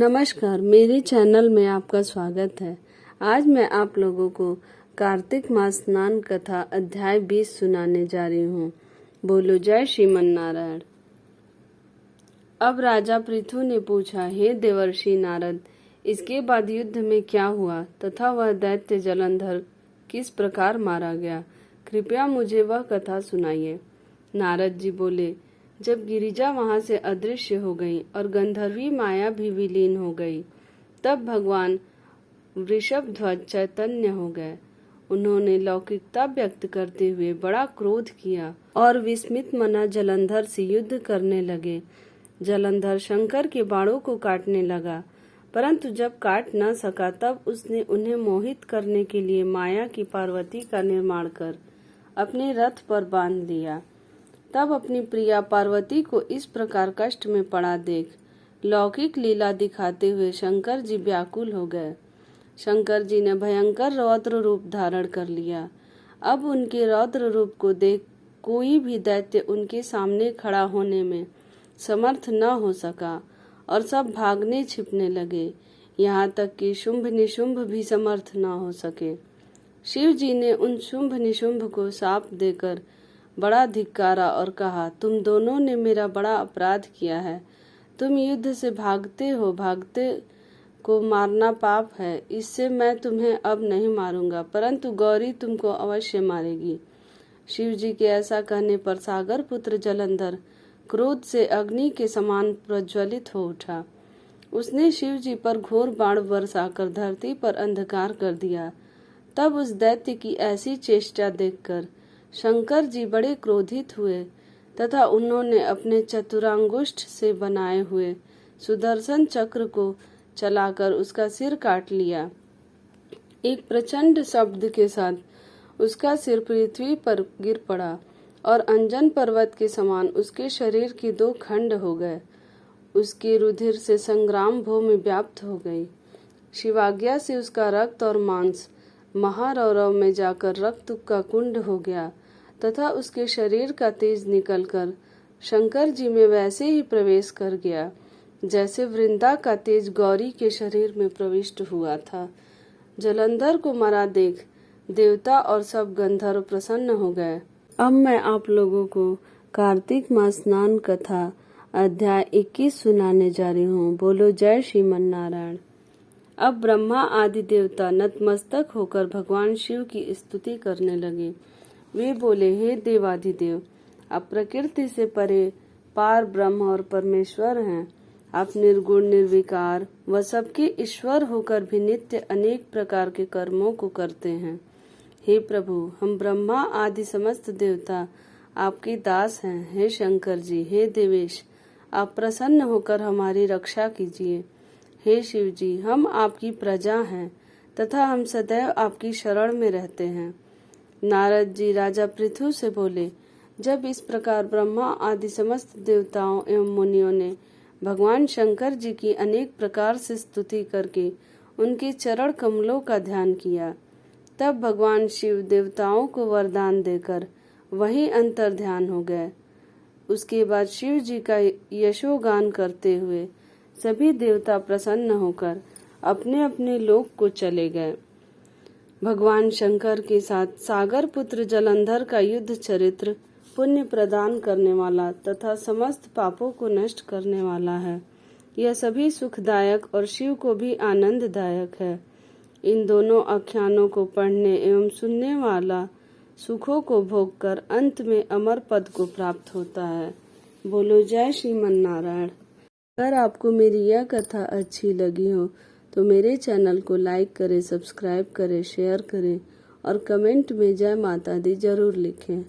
नमस्कार, मेरे चैनल में आपका स्वागत है। आज मैं आप लोगों को कार्तिक मास स्नान कथा अध्याय 20 सुनाने जा रही हूँ। बोलो जय श्रीमन नारायण। अब राजा पृथु ने पूछा, हे देवर्षि नारद, इसके बाद युद्ध में क्या हुआ तथा वह दैत्य जलंधर किस प्रकार मारा गया? कृपया मुझे वह कथा सुनाइए। नारद जी बोले, जब गिरिजा वहां से अदृश्य हो गई और गंधर्वी माया भी विलीन हो गई, तब भगवान वृषभ ध्वज चैतन्य हो गए। उन्होंने लौकिकता व्यक्त करते हुए बड़ा क्रोध किया और विस्मित मना जलंधर से युद्ध करने लगे। जलंधर शंकर के बाणों को काटने लगा, परंतु जब काट न सका तब उसने उन्हें मोहित करने के लिए माया की पार्वती का निर्माण कर अपने रथ पर बांध लिया। तब अपनी प्रिया पार्वती को इस प्रकार कष्ट में पड़ा देख लौकिक लीला दिखाते हुए शंकर जी व्याकुल हो गए। शंकर जी ने भयंकर रौद्र रूप धारण कर लिया। अब उनके रौद्र रूप को देख कोई भी दैत्य उनके सामने खड़ा होने में समर्थ न हो सका और सब भागने छिपने लगे, यहाँ तक कि शुंभ निशुंभ भी समर्थ न हो सके। शिव जी ने उन शुंभ निशुंभ को शाप देकर बड़ा धिक्कारा और कहा, तुम दोनों ने मेरा बड़ा अपराध किया है। तुम युद्ध से भागते हो, भागते को मारना पाप है। इससे मैं तुम्हें अब नहीं मारूंगा, परंतु गौरी तुमको अवश्य मारेगी। शिव जी के ऐसा कहने पर सागर पुत्र जलंधर क्रोध से अग्नि के समान प्रज्वलित हो उठा। उसने शिव जी पर घोर बाण बरसाकर धरती पर अंधकार कर दिया। तब उस दैत्य की ऐसी चेष्टा देखकर शंकर जी बड़े क्रोधित हुए तथा उन्होंने अपने चतुरांगुष्ठ से बनाए हुए सुदर्शन चक्र को चलाकर उसका सिर काट लिया। एक प्रचंड शब्द के साथ उसका सिर पृथ्वी पर गिर पड़ा और अंजन पर्वत के समान उसके शरीर के दो खंड हो गए। उसके रुधिर से संग्राम भूमि व्याप्त हो गई। शिवाज्ञा से उसका रक्त और मांस महारौरव में जाकर रक्त का कुंड हो गया तथा उसके शरीर का तेज निकलकर शंकर जी में वैसे ही प्रवेश कर गया जैसे वृंदा का तेज गौरी के शरीर में प्रविष्ट हुआ था। जलंधर को मरा देख देवता और सब गंधर्व प्रसन्न हो गए। अब मैं आप लोगों को कार्तिक मास स्नान कथा अध्याय 21 सुनाने जा रही हूँ। बोलो जय श्रीमन नारायण। अब ब्रह्मा आदि देवता नतमस्तक होकर भगवान शिव की स्तुति करने लगे। वे बोले, हे देवाधिदेव, आप प्रकृति से परे पार ब्रह्म और परमेश्वर हैं। आप निर्गुण निर्विकार व सबके ईश्वर होकर भी नित्य अनेक प्रकार के कर्मों को करते हैं। हे प्रभु, हम ब्रह्मा आदि समस्त देवता आपके दास हैं। हे शंकर जी, हे देवेश, आप प्रसन्न होकर हमारी रक्षा कीजिए। हे शिव जी, हम आपकी प्रजा हैं तथा हम सदैव आपकी शरण में रहते हैं। नारद जी राजा पृथु से बोले, जब इस प्रकार ब्रह्मा आदि समस्त देवताओं एवं मुनियों ने भगवान शंकर जी की अनेक प्रकार से स्तुति करके उनके चरण कमलों का ध्यान किया, तब भगवान शिव देवताओं को वरदान देकर वहीं अंतर ध्यान हो गए। उसके बाद शिव जी का यशोगान करते हुए सभी देवता प्रसन्न होकर अपने अपने लोक को चले गए। भगवान शंकर के साथ सागर पुत्र जलंधर का युद्ध चरित्र पुण्य प्रदान करने वाला तथा समस्त पापों को नष्ट करने वाला है। यह सभी सुखदायक और शिव को भी आनंददायक है। इन दोनों आख्यानों को पढ़ने एवं सुनने वाला सुखों को भोगकर अंत में अमर पद को प्राप्त होता है। बोलो जय श्रीमन नारायण। अगर आपको मेरी यह कथा अच्छी लगी हो तो मेरे चैनल को लाइक करें, सब्सक्राइब करें, शेयर करें और कमेंट में जय माता दी जरूर लिखें।